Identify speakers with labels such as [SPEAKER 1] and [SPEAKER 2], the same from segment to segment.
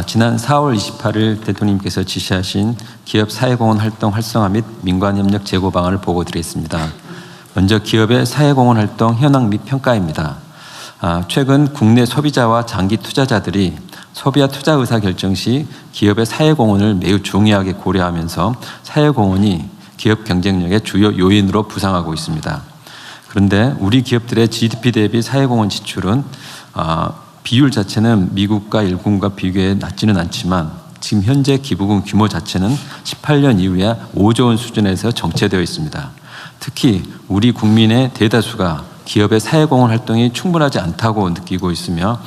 [SPEAKER 1] 지난 4월 28일 대통령님께서 지시하신 기업 사회공헌 활동 활성화 및 민관협력 제고 방안을 보고드리겠습니다. 먼저 기업의 사회공헌 활동 현황 및 평가입니다. 최근 국내 소비자와 장기 투자자들이 소비와 투자 의사 결정 시 기업의 사회공헌을 매우 중요하게 고려하면서 사회공헌이 기업 경쟁력의 주요 요인으로 부상하고 있습니다. 그런데 우리 기업들의 GDP 대비 사회공헌 지출은 비율 자체는 미국과 일본과 비교해 낮지는 않지만 지금 현재 기부금 규모 자체는 18년 이후에 5조 원 수준에서 정체되어 있습니다. 특히 우리 국민의 대다수가 기업의 사회공헌 활동이 충분하지 않다고 느끼고 있으며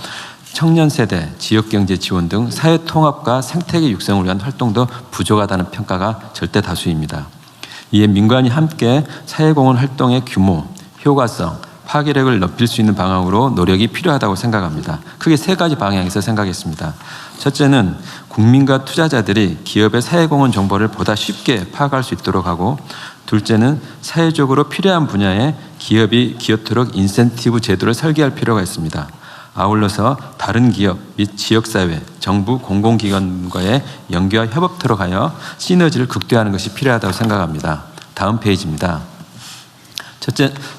[SPEAKER 1] 청년 세대, 지역경제 지원 등 사회 통합과 생태계 육성을 위한 활동도 부족하다는 평가가 절대 다수입니다. 이에 민관이 함께 사회공헌 활동의 규모, 효과성, 파괴력을 높일 수 있는 방향으로 노력이 필요하다고 생각합니다. 크게 세 가지 방향에서 생각했습니다. 첫째는 국민과 투자자들이 기업의 사회공헌 정보를 보다 쉽게 파악할 수 있도록 하고, 둘째는 사회적으로 필요한 분야에 기업이 기여토록 인센티브 제도를 설계할 필요가 있습니다. 아울러서 다른 기업 및 지역사회, 정부, 공공기관과의 연계와 협업토록 하여 시너지를 극대화하는 것이 필요하다고 생각합니다. 다음 페이지입니다.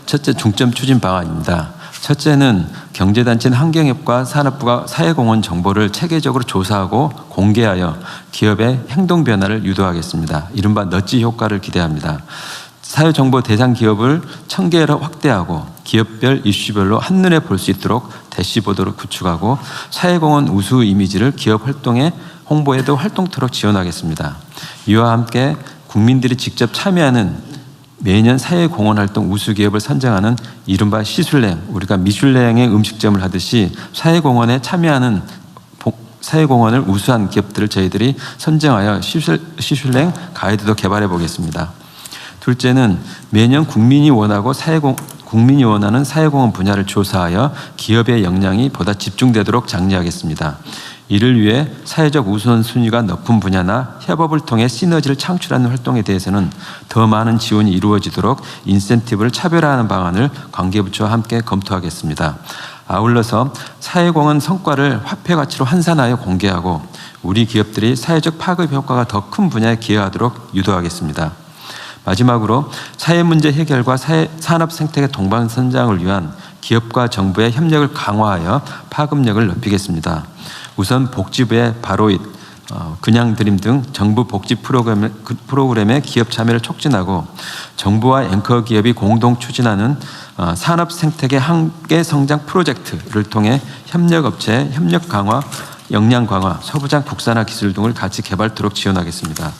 [SPEAKER 1] 첫째 중점 추진 방안입니다. 첫째는 경제단체인 환경협과 산업부가 사회공헌 정보를 체계적으로 조사하고 공개하여 기업의 행동 변화를 유도하겠습니다. 이른바 너치 효과를 기대합니다. 사회정보 대상 기업을 1000개로 확대하고 기업별 이슈별로 한눈에 볼 수 있도록 대시보드를 구축하고 사회공헌 우수 이미지를 기업 활동에 홍보에도 활동토록 지원하겠습니다. 이와 함께 국민들이 직접 참여하는 매년 사회공헌 활동 우수기업을 선정하는 이른바 시슐랭, 우리가 미슐랭의 음식점을 하듯이 사회공헌에 참여하는 사회공헌을 우수한 기업들을 저희들이 선정하여 시슐랭 가이드도 개발해 보겠습니다. 둘째는 매년 국민이 원하는 사회공헌 분야를 조사하여 기업의 역량이 보다 집중되도록 장려하겠습니다. 이를 위해 사회적 우선순위가 높은 분야나 협업을 통해 시너지를 창출하는 활동에 대해서는 더 많은 지원이 이루어지도록 인센티브를 차별화하는 방안을 관계부처와 함께 검토하겠습니다. 아울러서 사회공헌 성과를 화폐 가치로 환산하여 공개하고 우리 기업들이 사회적 파급 효과가 더 큰 분야에 기여하도록 유도하겠습니다. 마지막으로 사회문제 해결과 산업 생태계 동반선장을 위한 기업과 정부의 협력을 강화하여 파급력을 높이겠습니다. 우선 복지부의 바로잇, 그냥드림 등 정부 복지 프로그램의 기업 참여를 촉진하고 정부와 앵커 기업이 공동 추진하는 산업 생태계 함께 성장 프로젝트를 통해 협력업체 협력 강화, 역량 강화, 소부장 국산화 기술 등을 같이 개발토록 지원하겠습니다.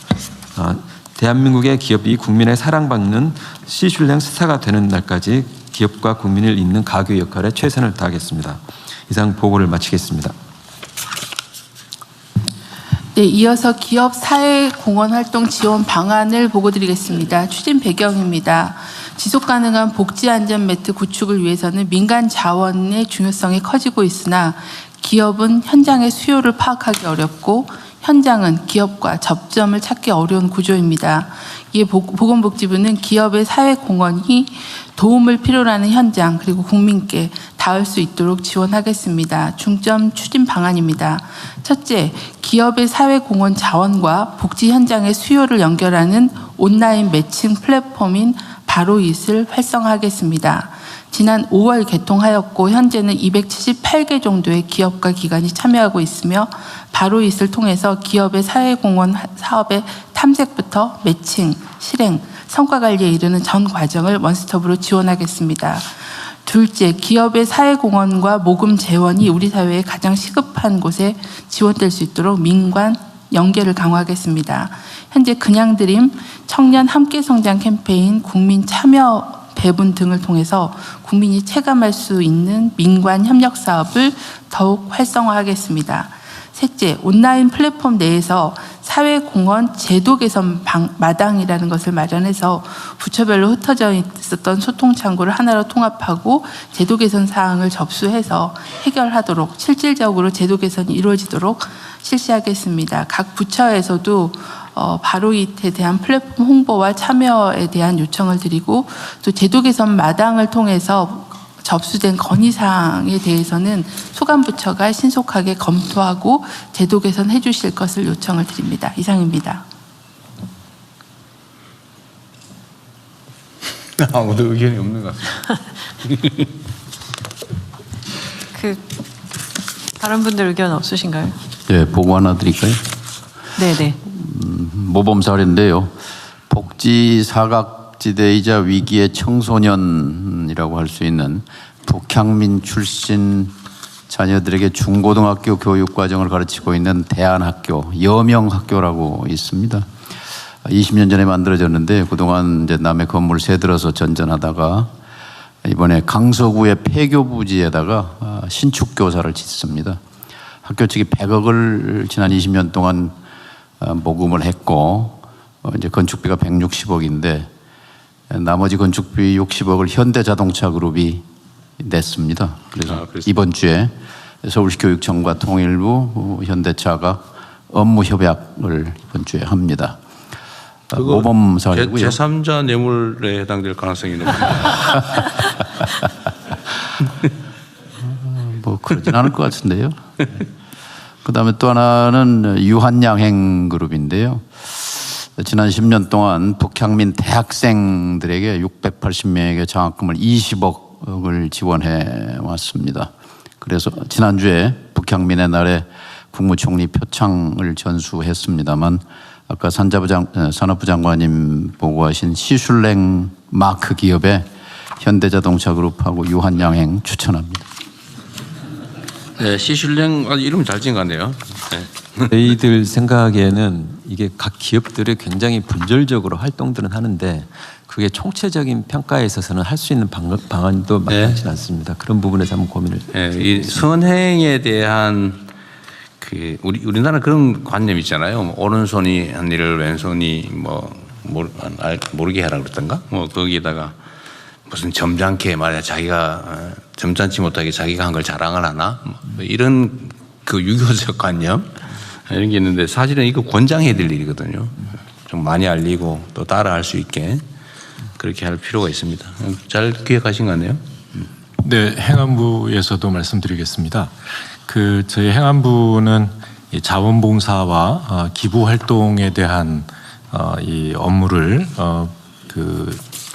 [SPEAKER 1] 대한민국의 기업이 국민의 사랑받는 시슐랭 스타가 되는 날까지 기업과 국민을 잇는 가교 역할에 최선을 다하겠습니다. 이상 보고를 마치겠습니다.
[SPEAKER 2] 네, 이어서 기업 사회공헌 활동 지원 방안을 보고드리겠습니다. 추진 배경입니다. 지속가능한 복지안전매트 구축을 위해서는 민간 자원의 중요성이 커지고 있으나 기업은 현장의 수요를 파악하기 어렵고 현장은 기업과 접점을 찾기 어려운 구조입니다. 이에 보건복지부는 기업의 사회공헌이 도움을 필요로 하는 현장 그리고 국민께 닿을 수 있도록 지원하겠습니다. 중점 추진 방안입니다. 첫째, 기업의 사회공헌 자원과 복지 현장의 수요를 연결하는 온라인 매칭 플랫폼인 바로잇을 활성화하겠습니다. 지난 5월 개통하였고 현재는 278개 정도의 기업과 기관이 참여하고 있으며 바로잇을 통해서 기업의 사회공헌 사업의 탐색부터 매칭, 실행, 성과관리에 이르는 전 과정을 원스톱으로 지원하겠습니다. 둘째, 기업의 사회공헌과 모금 재원이 우리 사회에 가장 시급한 곳에 지원될 수 있도록 민관 연계를 강화하겠습니다. 현재 그냥드림 청년 함께 성장 캠페인 국민 참여 배분 등을 통해서 국민이 체감할 수 있는 민관 협력 사업을 더욱 활성화하겠습니다. 셋째, 온라인 플랫폼 내에서 사회공헌 제도 개선 마당이라는 것을 마련해서 부처별로 흩어져 있었던 소통 창구를 하나로 통합하고 제도 개선 사항을 접수해서 해결하도록 실질적으로 제도 개선이 이루어지도록 실시하겠습니다. 각 부처에서도 바로잇에 대한 플랫폼 홍보와 참여에 대한 요청을 드리고 또 제도 개선 마당을 통해서 접수된 건의사항에 대해서는 소관부처가 신속하게 검토하고 제도 개선해 주실 것을 요청을 드립니다. 이상입니다.
[SPEAKER 3] 아무도 의견이 없는 것 같습니다.
[SPEAKER 4] 다른 분들 의견 없으신가요?
[SPEAKER 5] 예, 보고 하나 드릴까요?
[SPEAKER 4] 네네.
[SPEAKER 5] 모범 사례인데요. 복지 사각지대이자 위기의 청소년이라고 할 수 있는 북향민 출신 자녀들에게 중고등학교 교육 과정을 가르치고 있는 대안학교, 여명학교라고 있습니다. 20년 전에 만들어졌는데 그동안 이제 남의 건물 새들어서 전전하다가 이번에 강서구의 폐교부지에다가 신축 교사를 짓습니다. 학교 측이 100억을 지난 20년 동안 모금을 했고 이제 건축비가 160억인데 나머지 건축비 60억을 현대자동차 그룹이 냈습니다. 그래서 이번 주에 서울시 교육청과 통일부, 현대차가 업무 협약을 이번 주에 합니다. 모범 사례고요.
[SPEAKER 3] 제3자 뇌물에 해당될 가능성이 높습니다.
[SPEAKER 5] 뭐 그러진 않을 것 같은데요. 그다음에 또 하나는 유한양행 그룹인데요. 지난 10년 동안 북향민 대학생들에게 680명에게 장학금을 20억을 지원해 왔습니다. 그래서 지난주에 북향민의 날에 국무총리 표창을 전수했습니다만 아까 산업부 장관님 보고하신 시슐랭 마크 기업의 현대자동차 그룹하고 유한양행 추천합니다.
[SPEAKER 3] 네, 시슐랭 이름 잘 지은 것 같네요. 네.
[SPEAKER 1] 저희들 생각에는 이게 각 기업들이 굉장히 분절적으로 활동들은 하는데 그게 총체적인 평가에 있어서는 할 수 있는 방안도 마땅치 않습니다. 그런 부분에서 한번 고민을.
[SPEAKER 3] 네, 이 선행에 대한 우리나라 그런 관념 있잖아요. 뭐 오른손이 한 일을 왼손이 모르게 하라 그랬던가? 뭐 거기에다가 무슨 점잖게 말이야 자기가 점잖지 못하게 자기가 한 걸 자랑을 하나? 뭐 이런 그 유교적 관념 이런 게 있는데 사실은 이거 권장해야 될 일이거든요. 좀 많이 알리고 또 따라할 수 있게 그렇게 할 필요가 있습니다. 잘 기획하신 것 같네요.
[SPEAKER 6] 네, 행안부에서도 말씀드리겠습니다. 저희 행안부는 이 자원봉사와 기부 활동에 대한 이 업무를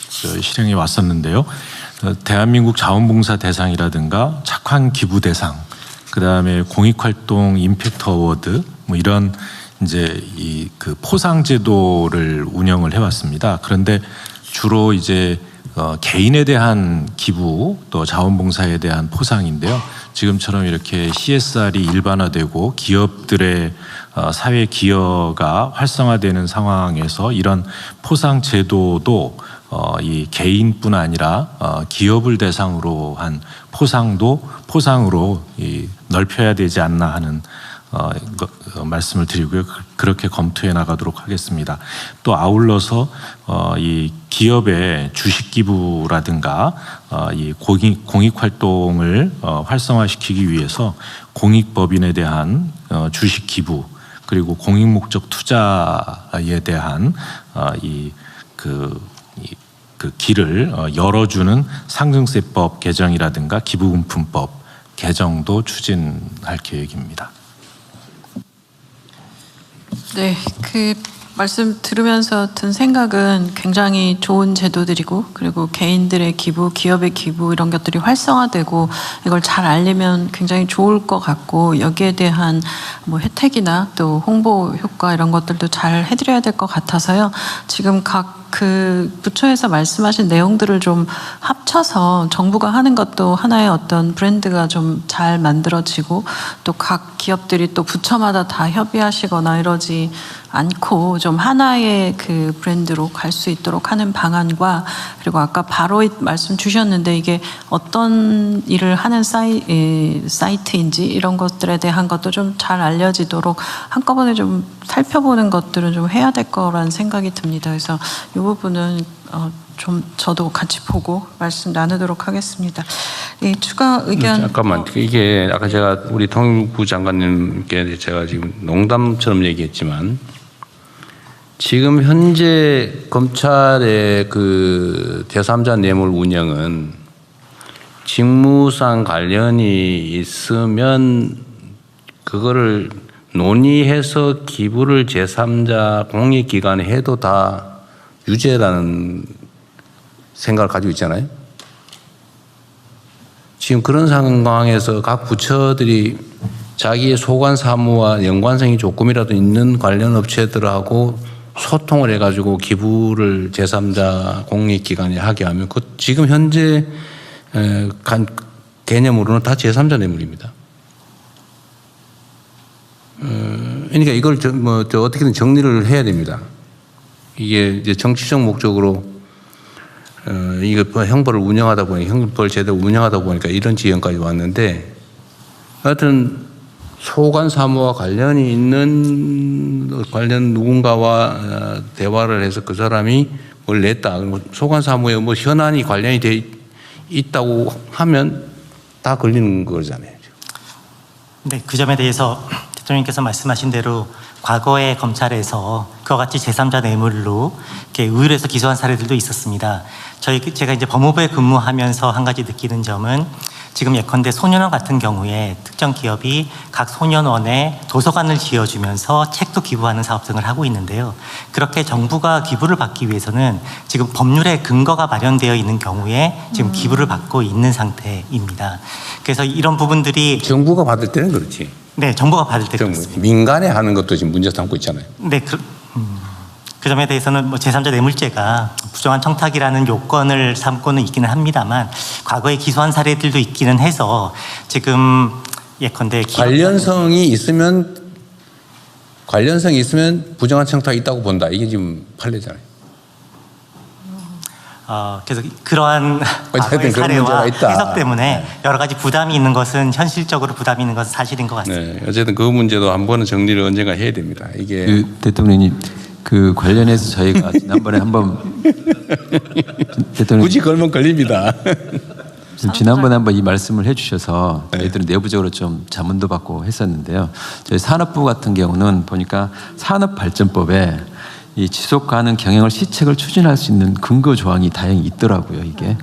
[SPEAKER 6] 실행해 왔었는데요. 대한민국 자원봉사 대상이라든가 착한 기부 대상, 그다음에 공익활동 임팩트 어워드 뭐 이런 이제 포상 제도를 운영을 해왔습니다. 그런데 주로 이제 개인에 대한 기부 또 자원봉사에 대한 포상인데요. 지금처럼 이렇게 CSR이 일반화되고 기업들의 사회 기여가 활성화되는 상황에서 이런 포상 제도도 이 개인뿐 아니라 기업을 대상으로 한 포상으로 넓혀야 되지 않나 하는 말씀을 드리고요. 그렇게 검토해 나가도록 하겠습니다. 또 아울러서 이 기업의 주식 기부라든가 이 공익 활동을 활성화시키기 위해서 공익법인에 대한 주식 기부 그리고 공익 목적 투자에 대한 그 길을 열어주는 상증세법 개정이라든가 기부금품법 개정도 추진할 계획입니다.
[SPEAKER 4] 네, 말씀 들으면서 든 생각은 굉장히 좋은 제도들이고 그리고 개인들의 기부, 기업의 기부 이런 것들이 활성화되고 이걸 잘 알리면 굉장히 좋을 것 같고 여기에 대한 뭐 혜택이나 또 홍보 효과 이런 것들도 잘 해드려야 될 것 같아서요. 지금 각 부처에서 말씀하신 내용들을 좀 합쳐서 정부가 하는 것도 하나의 어떤 브랜드가 좀 잘 만들어지고 또 각 기업들이 또 부처마다 다 협의하시거나 이러지 않고 좀 하나의 그 브랜드로 갈 수 있도록 하는 방안과 그리고 아까 바로 말씀 주셨는데 이게 어떤 일을 하는 사이트인지 이런 것들에 대한 것도 좀 잘 알려지도록 한꺼번에 좀 살펴보는 것들은 좀 해야 될 거라는 생각이 듭니다. 그래서 이 부분은 좀 저도 같이 보고 말씀 나누도록 하겠습니다. 예, 추가 의견.
[SPEAKER 3] 잠깐만. 이게 아까 제가 우리 통일부 장관님께 제가 지금 농담처럼 얘기했지만 지금 현재 검찰의 그 제3자 뇌물 운영은 직무상 관련이 있으면 그거를 논의해서 기부를 제3자 공익기관에 해도 다 유죄라는 생각을 가지고 있잖아요. 지금 그런 상황에서 각 부처들이 자기의 소관 사무와 연관성이 조금이라도 있는 관련 업체들하고 소통을 해가지고 기부를 제3자 공익기관에 하게 하면 그 지금 현재 개념으로는 다 제3자 뇌물입니다. 그러니까 이걸 어떻게든 정리를 해야 됩니다. 이게 이제 정치적 목적으로 이거 형벌을 운영하다 보니 형벌 제대로 운영하다 보니까 이런 지형까지 왔는데 하여튼 소관 사무와 관련이 있는 관련 누군가와 대화를 해서 그 사람이 뭘 냈다. 소관 사무에 뭐 현안이 관련이 돼 있다고 하면 다 걸리는 거잖아요.
[SPEAKER 7] 네, 그 점에 대해서 대통령께서 말씀하신 대로 과거에 검찰에서 그와 같이 제3자 뇌물로 이렇게 의뢰해서 기소한 사례들도 있었습니다. 제가 이제 법무부에 근무하면서 한 가지 느끼는 점은 지금 예컨대 소년원 같은 경우에 특정 기업이 각 소년원에 도서관을 지어주면서 책도 기부하는 사업 등을 하고 있는데요. 그렇게 정부가 기부를 받기 위해서는 지금 법률에 근거가 마련되어 있는 경우에 지금 기부를 받고 있는 상태입니다. 그래서 이런 부분들이
[SPEAKER 3] 정부가 받을 때는 그렇지.
[SPEAKER 7] 네, 정부가 받을 때 그렇습니다.
[SPEAKER 3] 민간에 하는 것도 지금 문제 삼고 있잖아요.
[SPEAKER 7] 네, 그 점에 대해서는 뭐 제3자 뇌물죄가 부정한 청탁이라는 요건을 삼고는 있기는 합니다만 과거에 기소한 사례들도 있기는 해서 지금 예컨대
[SPEAKER 3] 관련성이 있으면 부정한 청탁이 있다고 본다. 이게 지금 판례잖아요.
[SPEAKER 7] 그래서 그러한 과거의
[SPEAKER 3] 그런
[SPEAKER 7] 사례와
[SPEAKER 3] 문제가 있다.
[SPEAKER 7] 해석 때문에 여러 가지 부담이 있는 것은 현실적으로 부담이 있는 것은 사실인 것 같습니다.
[SPEAKER 3] 네, 어쨌든 그 문제도 한 번은 정리를 언젠가 해야 됩니다. 이게
[SPEAKER 1] 그 대통령님 그 관련해서 저희가 지난번에 한번 대통령
[SPEAKER 3] 굳이 걸면 걸립니다.
[SPEAKER 1] 지난번에 한번 이 말씀을 해주셔서 저희들은 내부적으로 좀 자문도 받고 했었는데요. 저희 산업부 같은 경우는 보니까 산업발전법에 이 지속 가능 경영을 시책을 추진할 수 있는 근거 조항이 다행히 있더라고요. 이게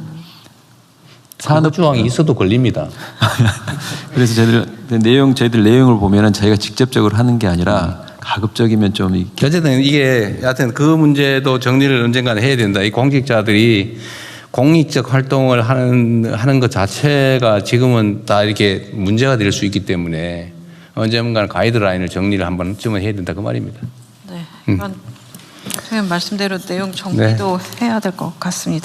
[SPEAKER 3] 산업 조항이 있어도 걸립니다.
[SPEAKER 1] 그래서 저희들 내용을 보면은 저희가 직접적으로 하는 게 아니라 가급적이면 좀
[SPEAKER 3] 어쨌든 이게 하여튼 그 문제도 정리를 언젠가는 해야 된다. 이 공직자들이 공익적 활동을 하는 것 자체가 지금은 다 이렇게 문제가 될 수 있기 때문에 언젠가는 가이드라인을 정리를 한 번쯤은 해야 된다 그 말입니다.
[SPEAKER 4] 네, 이건 선생님 말씀대로 내용 정리도 해야 될 것 같습니다.